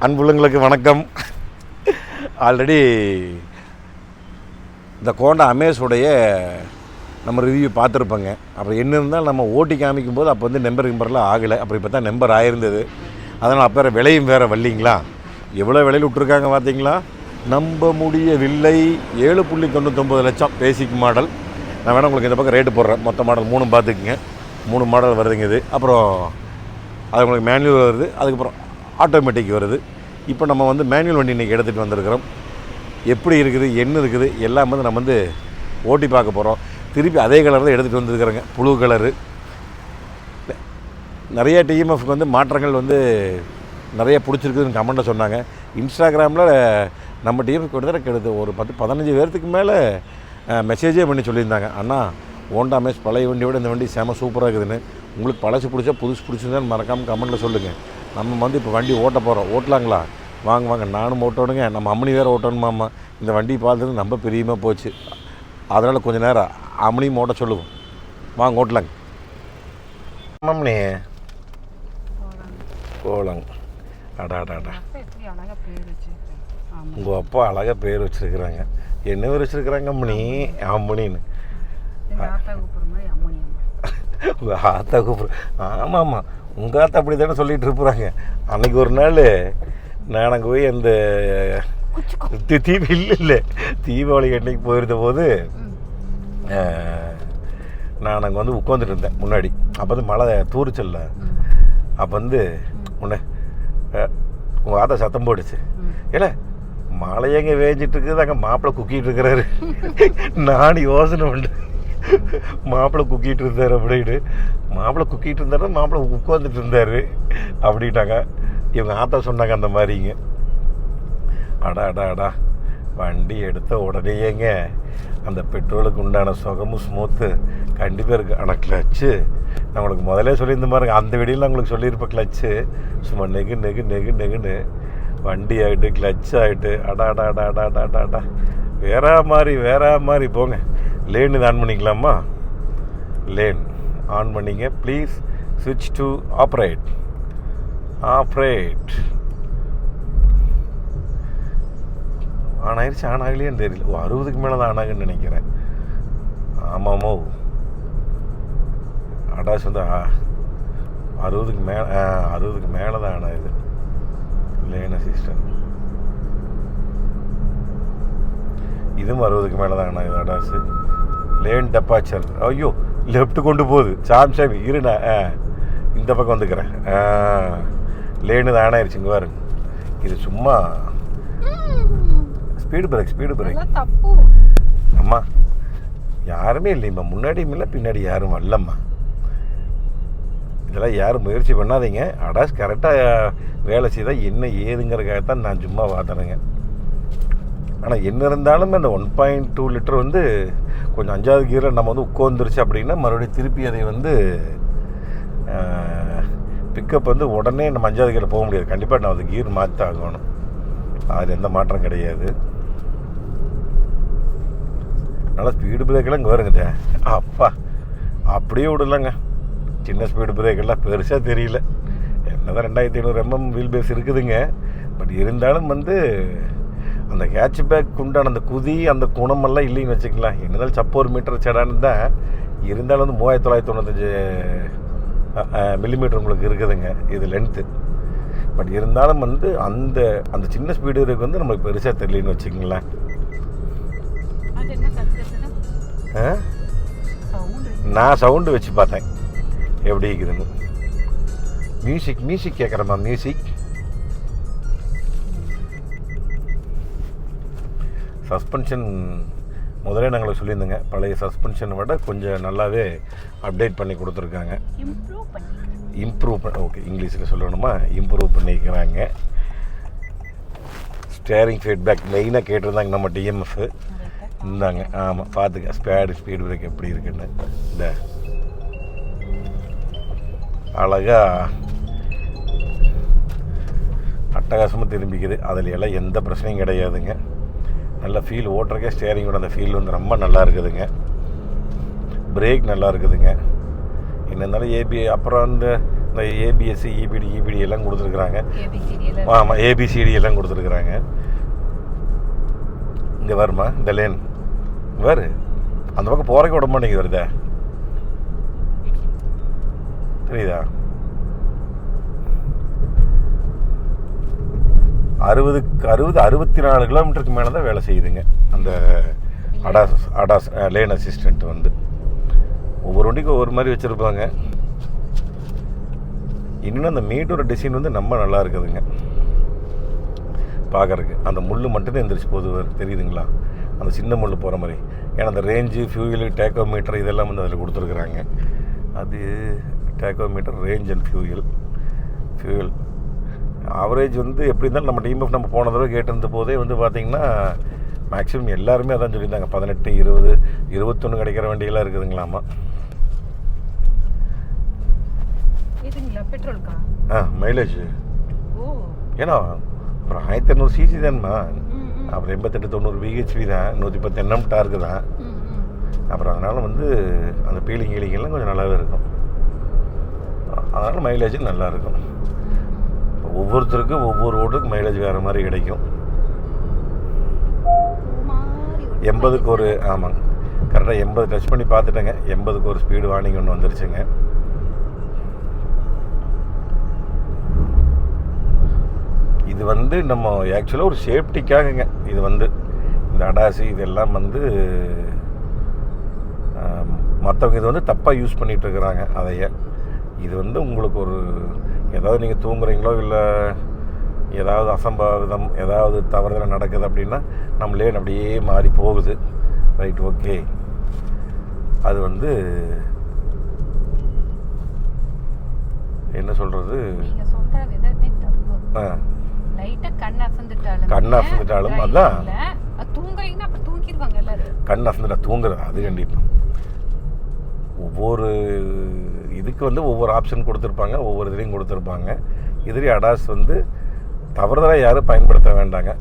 அன்புள்ளங்களுக்கு வணக்கம். ஆல்ரெடி இந்த கோண்டா அமேஸோடைய நம்ம ரிவ்யூ பார்த்துருப்போங்க. அப்புறம் என்ன இருந்தாலும் நம்ம ஓட்டி காமிக்கும் போது அப்போ வந்து நம்பர்லாம் ஆகலை. அப்புறம் இப்போ தான் நம்பர் ஆயிருந்தது. அதனால் அப்போ விலையும் வேறு வரலிங்களா. எவ்வளோ விலையில் விட்ருக்காங்க பார்த்தீங்களா, நம்ப முடியவில்லை. 7.99 லட்சம் பேசிக் மாடல். நான் வேணால் உங்களுக்கு இந்த பக்கம் ரேட்டு போடுறேன். மொத்த மாடல் 3 பார்த்துக்குங்க. 3 மாடல் வருதுங்க இது. அப்புறம் அது உங்களுக்கு மேனுவல் வருது, அதுக்கப்புறம் ஆட்டோமேட்டிக் வருது. இப்போ நம்ம வந்து மேனுவல் வண்டி இன்றைக்கி எடுத்துகிட்டு வந்திருக்கிறோம். எப்படி இருக்குது, என்ன இருக்குது எல்லாம் வந்து நம்ம வந்து ஓட்டி பார்க்க போகிறோம். திருப்பி அதே கலர் தான் எடுத்துகிட்டு வந்துருக்குறேங்க, புழு கலரு. நிறைய டிஎம்எஃப்க்கு வந்து மாற்றங்கள் வந்து நிறைய பிடிச்சிருக்குதுன்னு கமெண்ட்டை சொன்னாங்க. இன்ஸ்டாகிராமில் நம்ம டிஎம்எஃப் கிட்டத்தட்ட ஒரு 10-15 பேர்த்துக்கு மேலே மெசேஜே பண்ணி சொல்லியிருந்தாங்க. அண்ணா ஹோண்டா அமேஸ் பழைய வண்டியோட இந்த வண்டி செம சூப்பராக இருக்குதுன்னு. உங்களுக்கு பழசு பிடிச்சா புதுசு பிடிச்சிருந்தான்னு மறக்காமல் கமெண்ட்டில் சொல்லுங்கள். நம்ம வந்து இப்போ வண்டி ஓட்ட போகிறோம். ஓட்டலாங்களா? வாங்க வாங்க, நானும் ஓட்டணுங்க. நம்ம அம்மனி வேறு ஓட்டணுமாம்மா. இந்த வண்டி பார்த்துட்டு ரொம்ப பிரியமாக போச்சு. அதனால் கொஞ்சம் நேரம் அம்மனியும் ஓட்ட சொல்லுவோம். வாங்க ஓட்டலாங்க. அம்மனி போலாங்க. அடாடாடா, உங்கள் அப்பா அழகாக பேர் வச்சுருக்குறாங்க. என்ன பேர் வச்சுருக்குறாங்க? அம்மனி அம்மனின்னு. உங்கள் ஆத்தா கூப்பிட்ற? ஆமாம் ஆமாம், உங்கள் ஆத்தா அப்படி தானே சொல்லிகிட்டு இருப்பாங்க. அன்றைக்கி ஒரு நாள் நான் அங்கே போய் அந்த தீபாவளி அன்னைக்கு போயிருந்த போது நான் அங்கே வந்து உட்காந்துட்டு இருந்தேன் முன்னாடி. அப்போ வந்து மழை தூரிச்சல்ல. அப்போ வந்து உன்னை உங்கள் ஆத்தா சத்தம் போடுச்சு, ஏன்னா மழையங்க வேஞ்சிட்டு இருக்குது, அங்கே மாப்பிள்ளை குக்கிட்டு இருக்கிறாரு. நான் யோசனை பண்ணுறேன், மாப்பிள்ளை குக்கிட்டு இருந்தார் அப்படின்னு. மாப்பிள்ளை குக்கிட்டு இருந்தாரு, மாப்பிள்ளை உட்காந்துட்டு இருந்தார் அப்படின்ட்டாங்க. இவங்க ஆத்தா சொன்னாங்க அந்த மாதிரிங்க. அடா அடா அடா, வண்டி எடுத்த உடனேங்க அந்த பெட்ரோலுக்கு உண்டான சுகமும் ஸ்மூத்து கண்டிப்பாக இருக்குது. ஆனால் கிளச்சு நம்மளுக்கு முதலே சொல்லியிருந்த மாதிரிங்க, அந்த வெடியில் உங்களுக்கு சொல்லியிருப்பேன். கிளச்சு சும்மா நெகு நெகு நெகு நெகுன்னு வண்டி ஆகிட்டு கிளச் ஆகிட்டு அடா அடா அடா அடா அடா அடா வேற மாதிரி போங்க. லேன் இது ஆன் பண்ணிக்கலாமா? லேன் ஆன் பண்ணிங்க. ப்ளீஸ் ஸ்விட்ச் டு ஆப்ரேட். ஆன் ஆயிடுச்சு. ஆன் ஆகலையேன்னு தெரியல. 60க்கு மேலே தான் ஆன் ஆகுன்னு நினைக்கிறேன். ஆமாமோ, அடாஸ் வந்து 60க்கு மேலே தான் ஆன் ஆகுது. லேன் அசிஸ்டன்ட் இதுவும் 60க்கு மேலே தான் ஆன் ஆகுது. அடாஸு லேன் டெப்பாச்சர். ஐயோ, லெஃப்ட்டு கொண்டு போகுது. சாமி இருண்ணா, இந்த பக்கம் வந்துக்கிறேன். லேனு தான் ஆன் ஆயிடுச்சுங்க பாரு. இது சும்மா ஸ்பீடு பிரேக். அம்மா யாருமே இல்லைம்மா, முன்னாடியும் இல்லை பின்னாடி யாரும் வரலம்மா. இதெல்லாம் யாரும் முயற்சி பண்ணாதீங்க. அடாஸ் கரெக்டாக வேலை செய்தால் என்ன ஏதுங்கிறதுக்காகத்தான் நான் சும்மா பார்த்துறேங்க. ஆனால் என்ன இருந்தாலும் அந்த 1.2 லிட்டர் வந்து கொஞ்சம் 5வது கியரில் நம்ம வந்து உட்காந்துருச்சு அப்படின்னா மறுபடியும் திருப்பி அதை வந்து பிக்கப் வந்து உடனே நம்ம 5வது கியரில் போக முடியாது. கண்டிப்பாக நான் அது கியர் மாற்றி ஆகணும். அது எந்த மாற்றம் கிடையாது. நல்லா ஸ்பீடு பிரேக்கெல்லாம் இங்கே வருங்க. அப்பா அப்படியே விடலாங்க. சின்ன ஸ்பீடு பிரேக்கெல்லாம் பெருசாக தெரியல. என்னதான் 2500 mm வீல் பேஸ் இருக்குதுங்க. பட் இருந்தாலும் வந்து அந்த ஹேட்ச் பேக் உண்டான அந்த குதி அந்த குணமெல்லாம் இல்லைன்னு வச்சுக்கலாம். என்னதான் 1 மீட்டர் செடான்னு தான் இருந்தாலும் வந்து 3995 மில்லிமீட்டர் உங்களுக்கு இருக்குதுங்க இது லென்த்து. பட் இருந்தாலும் வந்து அந்த அந்த சின்ன ஸ்பீடு இருக்கு வந்து நம்மளுக்கு பெருசாக தெரியலன்னு வச்சுக்கிங்களேன். நான் சவுண்டு வச்சு பார்த்தேன் எப்படி இருக்குதுன்னு. மியூசிக் கேட்குறேம்மா. மியூசிக் சஸ்பென்ஷன் முதலே நாங்கள் சொல்லியிருந்தோங்க. பழைய சஸ்பென்ஷனை விட கொஞ்சம் நல்லாவே அப்டேட் பண்ணி கொடுத்துருக்காங்க. இம்ப்ரூவ் ஓகே, இங்கிலீஷில் சொல்லணுமா? இம்ப்ரூவ் பண்ணிக்கிறாங்க. ஸ்டேரிங் ஃபீட்பேக் மெயினாக கேட்டிருந்தாங்க நம்ம டிஎம்எஃப். இருந்தாங்க. ஆமாம், பார்த்துக்க ஸ்பீடு பிரேக் எப்படி இருக்குன்னு. இந்த அழகாக அட்டகாசமாக திரும்பிக்குது. அதில் எல்லாம் எந்த பிரச்சனையும் கிடையாதுங்க. நல்ல ஃபீல் ஓட்டுறக்கே ஸ்டேரிங்கோட அந்த ஃபீல் வந்து ரொம்ப நல்லா இருக்குதுங்க. பிரேக் நல்லா இருக்குதுங்க. என்ன இருந்தாலும் அப்புறம் அந்த இந்த ஏபிஎஸ்சி இபிடி எல்லாம் கொடுத்துருக்குறாங்க. ஆமாம், ஏபிசிடி எல்லாம் கொடுத்துருக்குறாங்க. இங்கே வருமா இந்த லேன் வேறு அந்த பக்கம் போகிறக்க விட மாட்டேங்குது. வருதா தெரியுதா? 64 கிலோமீட்டருக்கு மேலே தான் வேலை செய்யுதுங்க அந்த அடாஸ் லேன் அசிஸ்டண்ட் வந்து. ஒவ்வொரு வண்டிக்கும் ஒவ்வொரு மாதிரி வச்சுருப்பாங்க. இன்னும் அந்த மீட்டோட டிசைன் வந்து ரொம்ப நல்லா இருக்குதுங்க பார்க்குறதுக்கு. அந்த முள் மட்டும்தான் எந்திரிச்சு போகுது, தெரியுதுங்களா? அந்த சின்ன முள் போகிற மாதிரி. ஏன்னா அந்த ரேஞ்சு, ஃபியூயலு, டேக்கோமீட்டர் இதெல்லாம் வந்து அதில் கொடுத்துருக்குறாங்க. அது tachometer, range and fuel average வந்து எப்படி இருந்தாலும் நம்ம டிஎம்எஃப் நம்ம போன தடவை கேட்டிருந்த போதே வந்து பார்த்திங்கன்னா மேக்ஸிமம் எல்லாருமே அதான் சொல்லியிருந்தாங்க. 18, 20, 21 கிடைக்கிற வண்டிகளாக இருக்குதுங்களாமா. மைலேஜ் ஏன்னா அப்புறம் 1500 சிசி தான்மா. அப்புறம் 88-90 பிஹெச்பி தான், 110 NM டார்க்கு தான். அப்புறம் அதனால் வந்து அந்த பீலிங்கெல்லாம் கொஞ்சம் நல்லாவே இருக்கும். அதனால் மைலேஜும் நல்லாயிருக்கும். ஒவ்வொருத்தருக்கும் ஒவ்வொரு ஓட்டுக்கு மைலேஜ் வேறு மாதிரி கிடைக்கும். 80க்கு ஒரு, ஆமாங்க கரெக்டாக 80 டச் பண்ணி பார்த்துட்டேங்க. 80க்கு ஒரு ஸ்பீடு வார்னிங் ஒன்று வந்துருச்சுங்க. இது வந்து நம்ம ஆக்சுவலாக ஒரு சேஃப்டிக்காகங்க. இது வந்து இந்த அடாசி இதெல்லாம் வந்து மற்றவங்க இது வந்து தப்பாக யூஸ் பண்ணிகிட்ருக்குறாங்க அதையே. இது வந்து உங்களுக்கு ஒரு ஏதாவது நீங்கள் தூங்குறீங்களோ இல்லை ஏதாவது அசம்பாவிதம் ஏதாவது தவறுதலாக நடக்குது அப்படின்னா நம்ம லேன் அப்படியே மாறி போகுது. Right, okay. அது வந்து என்ன சொல்கிறது, கண் அசந்துட்டாலும் அதான் கண் அசந்துட்டா தூங்குறது. அது கண்டிப்பாக ஒவ்வொரு இதுக்கு வந்து ஒவ்வொரு ஆப்ஷன் கொடுத்துருப்பாங்க, ஒவ்வொரு இதுலேயும் கொடுத்துருப்பாங்க. இதுலேயே அடாஸ் வந்து தவறுதலாக யாரும் பயன்படுத்த வேண்டாங்க.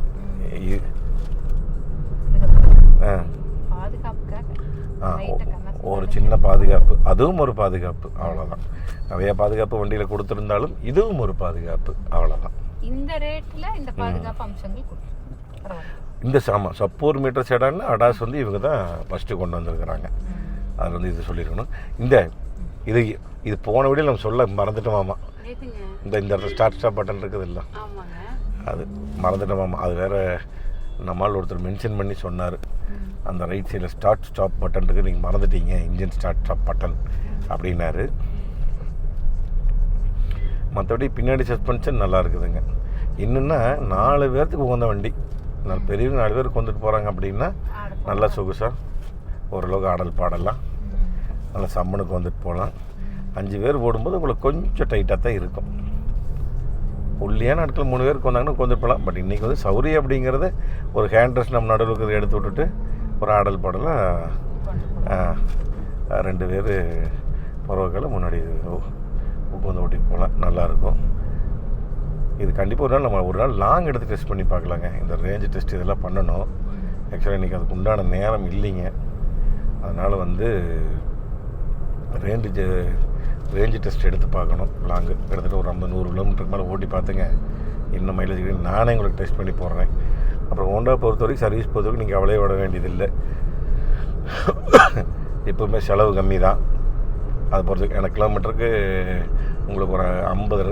ஒரு சின்ன பாதுகாப்பு, அதுவும் ஒரு பாதுகாப்பு, அவ்வளோதான். நிறைய பாதுகாப்பு வண்டியில் கொடுத்துருந்தாலும் இதுவும் ஒரு பாதுகாப்பு, அவ்வளோதான். இந்த ரேட்டில் இந்த பாதுகாப்பு அம்சங்கள் இந்த சப்போர் மீட்டர் செடான்னு அடாஸ் வந்து இவங்க தான் ஃபஸ்ட்டு கொண்டு வந்திருக்கிறாங்க. அதில் வந்து இது சொல்லியிருக்கணும். இது போன வீடியோ நம்ம சொல்ல மறந்துட்டோமாமா. இந்த இடத்துல ஸ்டாப் பட்டன் இருக்குது இல்லை, அது மறந்துட்டோமாமா. அது வேறு நம்மால் ஒருத்தர் மென்ஷன் பண்ணி சொன்னார். அந்த ரைட் சைடில் ஸ்டாப் பட்டன் இருக்குது, நீங்கள் மறந்துட்டீங்க, இன்ஜின் ஸ்டாப் பட்டன் அப்படின்னாரு. மற்றபடி பின்னாடி சஸ்பென்ஷன் நல்லா இருக்குதுங்க. இன்னுன்னா 4 பேர்த்துக்கு உகந்த வண்டி. பெரியவங்க 4 பேருக்கு வந்துட்டு போகிறாங்க அப்படின்னா நல்லா சொகுசாக ஓரளவுக்கு ஆடல் பாடலாம், நல்லா சம்மனுக்கு வந்துட்டு போகலாம். 5 பேர் போடும்போது உங்களுக்கு கொஞ்சம் டைட்டாக தான் இருக்கும். ஒல்லியான நாட்கள் 3 பேருக்கு வந்தாங்கன்னா கொஞ்சம் போகலாம். பட் இன்றைக்கி வந்து சௌரி அப்படிங்கிறது ஒரு ஹேண்ட் ரெஸ்ட் நம்ம நடுவில் இருக்கிறத எடுத்து விட்டுட்டு ஒரு ஆடல் பாடலாம் 2 பேர் பருவக்கால முன்னாடி உட்காந்து ஓட்டிட்டு போகலாம், நல்லாயிருக்கும். இது கண்டிப்பாக ஒரு நாள் லாங் எடுத்து டெஸ்ட் பண்ணி பார்க்கலாங்க. இந்த ரேஞ்சு டெஸ்ட் இதெல்லாம் பண்ணணும். ஆக்சுவலாக இன்றைக்கி அதுக்கு உண்டான நேரம் இல்லைங்க. அதனால் வந்து ரேஞ்சு டெஸ்ட் எடுத்து பார்க்கணும். லாங்கு கிட்டத்தட்ட ஒரு 50-100 கிலோமீட்டருக்கு மேலே ஓட்டி பார்த்துங்க என்ன மைலேஜ் நானே உங்களுக்கு டெஸ்ட் பண்ணி போடுறேன். அப்புறம் ஹோண்டா பொறுத்த வரைக்கும் சர்வீஸ் பொறுத்த வரைக்கும் நீங்கள் அவளே விட வேண்டியதில்லை. எப்போவுமே செலவு கம்மி தான். அதை பொறுத்த எனக்கு கிலோமீட்டருக்கு உங்களுக்கு ஒரு 50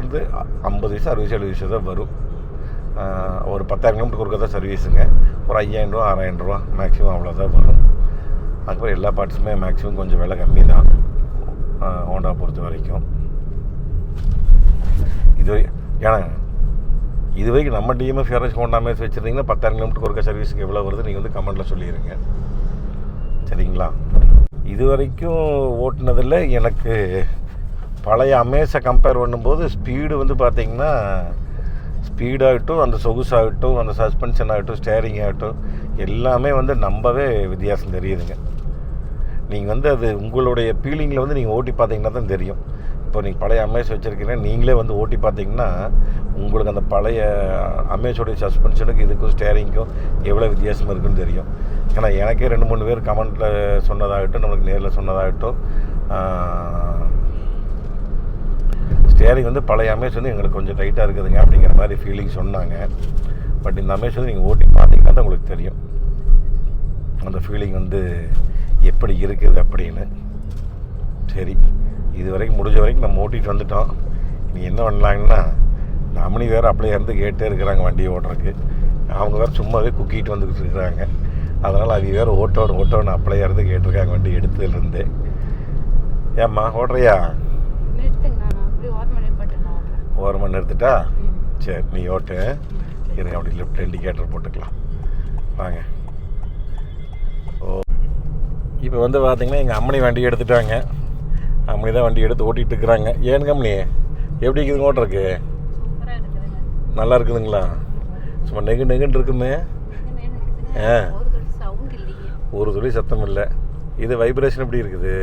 60-70 தான் வரும். ஒரு 10,000 கிலோமீட்டருக்கு ஒருக்க தான் சர்வீஸுங்க. ஒரு 5,000 ரூபா 6,000 ரூபா மேக்ஸிமம் அவ்வளோதான் வரும். அதுக்கப்புறம் எல்லா பார்ட்ஸுமே மேக்ஸிமம் கொஞ்சம் விலை கம்மி தான் ஹோண்டா பொறுத்த வரைக்கும். இது வரைக்கும் நம்ம டிஎம்எஃப் யாராச்சும் ஹோண்டா மேட்ச் வச்சுருந்தீங்கன்னா 10,000 கிலோமீட்டருக்கு ஒருக்க சர்வீஸுக்கு எவ்வளோ வருது நீங்கள் வந்து கமெண்ட்டில் சொல்லிடுங்க, சரிங்களா? இது வரைக்கும் ஓட்டுனதில் எனக்கு பழைய அமேஸை கம்பேர் பண்ணும்போது ஸ்பீடு வந்து பார்த்திங்கன்னா ஸ்பீடாகட்டும், அந்த சொகுசாகட்டும், அந்த சஸ்பென்ஷன் ஆகட்டும், ஸ்டேரிங் ஆகட்டும், எல்லாமே வந்து நம்பவே வித்தியாசம் தெரியுதுங்க. நீங்கள் வந்து அது உங்களுடைய ஃபீலிங்கில் வந்து நீங்கள் ஓட்டி பார்த்தீங்கன்னா தான் தெரியும். இப்போ நீங்கள் பழைய அமேஸ் வச்சுருக்கீங்கன்னா நீங்களே வந்து ஓட்டி பார்த்தீங்கன்னா உங்களுக்கு அந்த பழைய அமேஸோடைய சஸ்பென்ஷனுக்கு இதுக்கும் ஸ்டேரிங்க்கும் எவ்வளோ வித்தியாசம் இருக்குன்னு தெரியும். ஏன்னா எனக்கே 2-3 பேர் கமெண்ட்டில் சொன்னதாகட்டும், நம்மளுக்கு நேரில் சொன்னதாகட்டும், ஸ்டேரிங் வந்து பழைய அமேஸ் வந்து எங்களுக்கு கொஞ்சம் டைட்டாக இருக்குதுங்க அப்படிங்கிற மாதிரி ஃபீலிங் சொன்னாங்க. பட் இந்த அமேஸ் வந்து நீங்கள் ஓட்டி பார்த்தீங்கன்னா தான் உங்களுக்கு தெரியும் அந்த ஃபீலிங் வந்து எப்படி இருக்குது அப்படின்னு. சரி, இது வரைக்கும் முடிஞ்ச வரைக்கும் நம்ம ஓட்டிகிட்டு வந்துட்டோம். நீ என்ன பண்ணலாங்கன்னா, இந்த அம்மனி வேறு அப்படியே இருந்து கேட்டே இருக்கிறாங்க வண்டி ஓட்டுறதுக்கு. அவங்க வேறு சும்மாவே குக்கிட்டு வந்துக்கிட்டு இருக்கிறாங்க. அதனால் அவங்க வேறு ஓட்டோன்னு அப்படியே இருந்து கேட்டிருக்காங்க வண்டி எடுத்ததுலேருந்தே. ஏம்மா ஓட்டுறியா? ஓரமாக நிறுத்துட்டா? சரி, நீ ஓட்டு. இருங்க, அப்படி லெஃப்ட் இண்டிகேட்டர் போட்டுக்கலாம். வாங்க. ஓ, இப்போ வந்து பார்த்தீங்கன்னா எங்கள் அம்மனி வண்டி எடுத்துட்டாங்க. அம்மனி தான் வண்டி எடுத்து ஓட்டிகிட்டு இருக்கிறாங்க. ஏனுங்க அம்மனி, எப்படி இருக்குதுங்க ஓட்டுறக்கு? நல்லா இருக்குதுங்களா? சும்மா நெகுன்னு இருக்குமே. ஒரு துளி சத்தம் இல்லை. இது வைப்ரேஷன் எப்படி இருக்குது?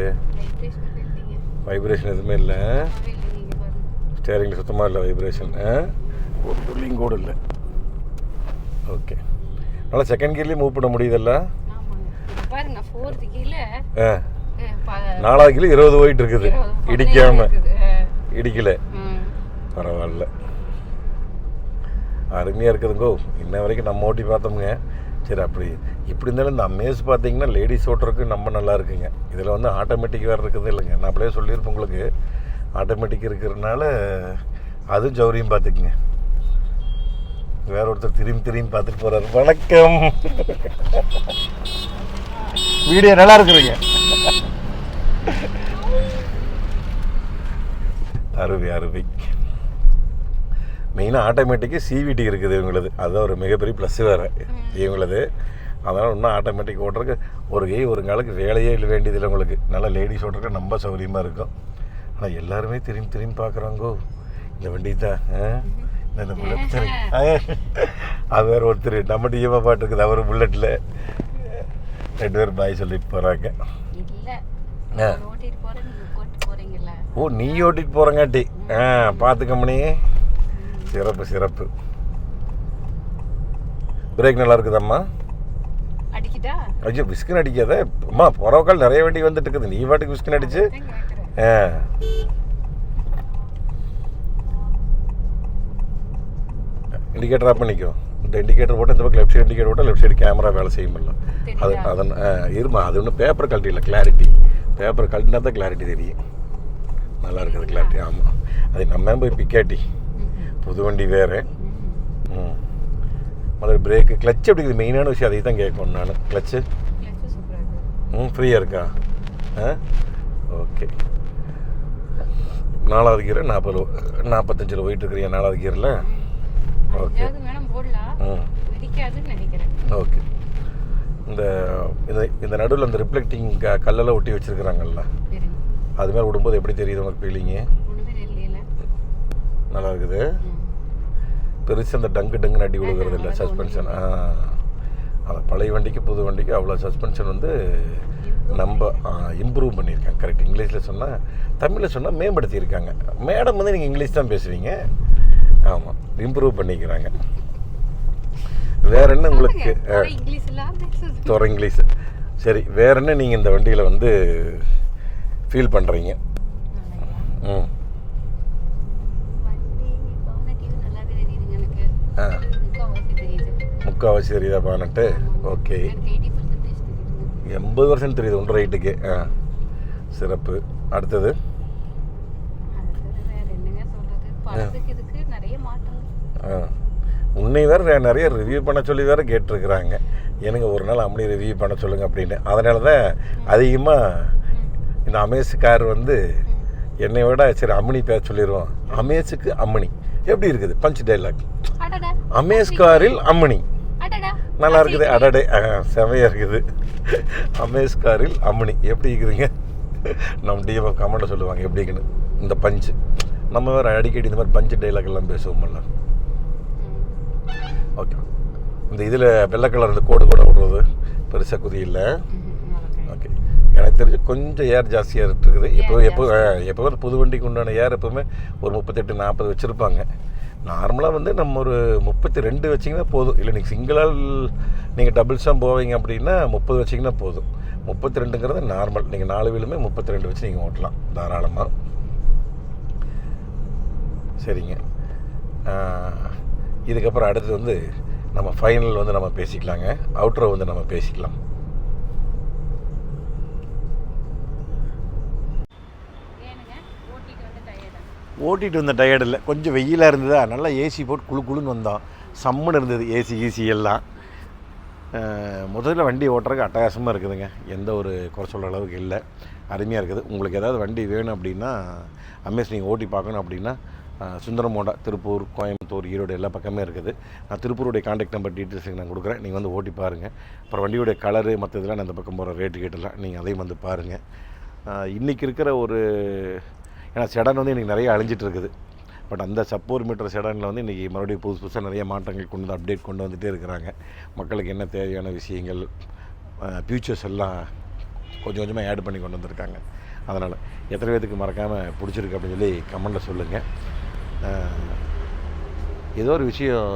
வைப்ரேஷன் எதுவுமே இல்லை. ஸ்டேரிங்கில் சுத்தமாக இல்லை வைப்ரேஷன். ஒரு துளியும் கூட இல்லை. ஓகே, நல்லா செகண்ட் கியர்லேயும் மூவ் பண்ண முடியுதல்ல? நாலாவது கிலோ 20 போயிட்டு இருக்குது. இடிக்கல. பரவாயில்ல, அருமையாக இருக்குதுங்கோ. இன்ன வரைக்கும் நம்ம ஓட்டி பார்த்தோமுங்க. சரி, அப்படி இப்படி இருந்தாலும் இந்த அமேஸ் பார்த்தீங்கன்னா லேடிஸ் ஓட்டுறதுக்கு நம்ம நல்லா இருக்குங்க. இதில் வந்து ஆட்டோமேட்டிக் வேறு இருக்குது இல்லைங்க. நான் அப்படியே சொல்லியிருப்பேன் உங்களுக்கு, ஆட்டோமேட்டிக் இருக்கிறதுனால அதுவும் ஜௌரியம் பார்த்துக்குங்க. வேற ஒருத்தர் திரும்பி பார்த்துட்டு போகிறார். வணக்கம், வீடியோ நல்லா இருக்குறீங்க. அருவி. மெயினாக ஆட்டோமேட்டிக்கு சிவிடி இருக்குது இவங்களது. அதுதான் ஒரு மிகப்பெரிய ப்ளஸ் வேறு இவங்களது. அதனால் இன்னும் ஆட்டோமேட்டிக் ஓட்டுறதுக்கு ஒரு காலுக்கு வேலையே இல்லை வேண்டியதில்லை உங்களுக்கு. நல்லா லேடிஸ் ஓட்டுறதுக்கு ரொம்ப சௌகரியமாக இருக்கும். ஆனால் எல்லாருமே திரும்பி பார்க்குறாங்கோ இந்த வண்டி தான். இந்த புல்லட் சரி, அது வேறு ஒருத்தர் நம்ம டிஎம்மா பாட்டு இருக்குது. அவர் புல்லட்டில் 2 பேர் பாய் சொல்லிட்டு போகிறாங்க. ஓ, நீ ஓட்டிட்டு போகிறங்காட்டி பார்த்துக்கம்மணி. சிறப்பு. பிரேக் நல்லா இருக்குதாம்மா? ஐயோ, விஸ்கின் அடிக்காத அம்மா. புறவக்கால் நிறைய வண்டி வந்துட்டு இருக்குது. நீ பாட்டுக்கு விஸ்கின் அடிச்சு. இண்டிகேட்டர் ஆஃப் பண்ணிக்கோ. இந்த இண்டிகேட்டர் போட்டு இந்த பக்கம் லெஃப்ட் சைடு இண்டிகேட்டர் போட்டால் லெஃப்ட் சைடு கேமரா வேலை செய்ய முடியல. அதன் இருமா, அது ஒன்றும் பேப்பர் கழட்டி இல்லை, கிளாரிட்டி. பேப்பர் கழட்டினா தான் கிளாரிட்டி தெரியும். நல்லா இருக்குது கிளாரிட்டி. ஆமாம், அது நம்ம போய் பிக்காட்டி. புது வண்டி வேறு. முதல்ல பிரேக்கு, கிளச்சு எப்படி இருக்குது? மெயினான விஷயம் அதை தான் கேட்கணும் நான். கிளச்சு ஃப்ரீயாக இருக்கா? ஓகே. 4வது கியர் 45 போயிட்டு இருக்கிறீங்க. 4வது கியரில். ஓகே. ஓகே. இந்த நடுவில் அந்த ரிஃப்ளெக்டிங் கல்லெல்லாம் ஒட்டி வச்சுருக்குறாங்கல்ல, அது மாதிரி விடும்போது எப்படி தெரியுது உனக்கு ஃபீலிங்கு? நல்லா இருக்குது. பெருசு அந்த டங்குன்னு அடி விழுகிறது இல்லை. சஸ்பென்ஷன் அந்த பழைய வண்டிக்கு புது வண்டிக்கு அவ்வளோ சஸ்பென்ஷன் வந்து நம்ம இம்ப்ரூவ் பண்ணியிருக்காங்க. கரெக்ட். இங்கிலீஷில் சொன்னால், தமிழில் சொன்னால் மேம்படுத்தியிருக்காங்க. மேடம் வந்து நீங்கள் இங்கிலீஷ் தான் பேசுவீங்க. ஆமாம், இம்ப்ரூவ் பண்ணிக்கிறாங்க. வேற என்ன உங்களுக்கு? துறை இங்கிலீஷ். சரி, வேற என்ன நீங்கள் இந்த வண்டியில் வந்து ஃபீல் பண்ணுறீங்க? முக்கால்வாசி தெரியுதா பானட்டு? ஓகே. 80% தெரியுது ஒன்று ரைட்டுக்கு. சிறப்பு. அடுத்தது உன்னை வேறு நிறைய ரிவ்யூ பண்ண சொல்லி வேறு கேட்டிருக்கிறாங்க. எனக்கு ஒரு நாள் அம்மனி ரிவ்யூ பண்ண சொல்லுங்கள் அப்படின்னு. அதனால தான் அதிகமாக இந்த அமேஸ் கார் வந்து என்னை விட சரி அம்மனி பேச சொல்லிடுவோம். அமேஸுக்கு அம்மனி எப்படி இருக்குது? Punch dialogue. அமேஸ் காரில் அம்மனி நல்லா இருக்குது. அடடே, செமையாக இருக்குது. அமேஸ் காரில் அம்மனி எப்படி இருக்குதுங்க? நம்ம டிஎம் கமெண்ட்டை சொல்லுவாங்க எப்படி இருக்குன்னு. இந்த பஞ்சு நம்ம வேறு அடிக்கடி இந்த மாதிரி பஞ்சு டைலாக் எல்லாம் பேசுவோம்ல. ஓகே. இந்த இதில் வெள்ளை கலர் இந்த கோடு விடுறது பெருசாக குதியில்லை. ஓகே. எனக்கு தெரிஞ்சு கொஞ்சம் ஏர் ஜாஸ்தியாக இருக்குது. எப்போ புது வண்டிக்கு உண்டான ஏர் எப்போவுமே ஒரு 38-40 வச்சுருப்பாங்க. நார்மலாக வந்து நம்ம ஒரு 32 வச்சிங்கன்னா போதும். இல்லை நீங்கள் சிங்கிளால் நீங்கள் டபுள்ஸாக போவீங்க அப்படின்னா 30 வச்சிங்கன்னா போதும். 32ங்கிறது நார்மல். நீங்கள் 4 வீலுமே 32 வச்சு நீங்கள் ஓட்டலாம் தாராளமாக. சரிங்க. இதுக்கப்புறம் அடுத்து வந்து நம்ம ஃபைனல் வந்து நம்ம பேசிக்கலாங்க. அவுட்ரோ வந்து நம்ம பேசிக்கலாம். ஓட்டிகிட்டு வந்த டயர்டு இல்லை, கொஞ்சம் வெயிலாக இருந்ததா, நல்லா ஏசி போட்டு குளுன்னு வந்தோம். சம்முன்னு இருந்தது ஏசி எல்லாம். முதல்ல வண்டி ஓட்டுறதுக்கு அட்டகாசமாக இருக்குதுங்க, எந்த ஒரு குறை சொல்கிற அளவுக்கு இல்லை, அருமையாக இருக்குது. உங்களுக்கு ஏதாவது வண்டி வேணும் அப்படின்னா அமேஸ் நீங்கள் ஓட்டி பார்க்கணும் அப்படின்னா சுந்தரமோண்டா, திருப்பூர், கோயம்புத்தூர், ஈரோடு எல்லா பக்கமே இருக்குது. நான் திருப்பூருடைய கான்டாக்ட் நம்பர் டீட்டெயில்ஸுக்கு நான் கொடுக்குறேன், நீங்கள் வந்து ஓட்டி பாருங்கள். அப்புறம் வண்டியோடைய கலரு மற்ற இதெல்லாம் நான் இந்த பக்கம் போகிற ரேட்டு கேட்டலாம், நீங்கள் அதையும் வந்து பாருங்கள். இன்றைக்கி இருக்கிற ஒரு ஏன்னா செடான் வந்து இன்றைக்கி நிறைய அழிஞ்சிட்டு இருக்குது. பட் அந்த சப்போர் மீட்டர் செடானில் வந்து இன்றைக்கி மறுபடியும் புதுசாக நிறைய மாற்றங்கள் கொண்டு வந்து அப்டேட் கொண்டு வந்துகிட்டே இருக்கிறாங்க. மக்களுக்கு என்ன தேவையான விஷயங்கள், ஃபியூச்சர்ஸ் எல்லாம் கொஞ்சம் கொஞ்சமாக ஆட் பண்ணி கொண்டு வந்திருக்காங்க. அதனால் எத்தனை பேருக்கு மறக்காமல் பிடிச்சிருக்கு அப்படின்னு சொல்லி கமெண்டில் சொல்லுங்கள். ஏதோ ஒரு விஷயம்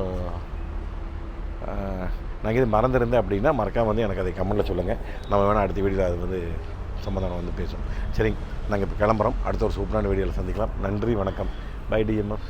நாங்கள் இது மறந்துருந்தேன் அப்படின்னா மறக்காமல் வந்து எனக்கு அதை கமெண்டில் சொல்லுங்கள். நம்ம வேணால் அடுத்த வீடியோவில் அது வந்து சமாதானம் வந்து பேசுவோம். சரிங்க, நாங்கள் இப்போ கிளம்புறோம். அடுத்த ஒரு சூப்பரான வீடியோவில் சந்திக்கலாம். நன்றி, வணக்கம். Bye TMF.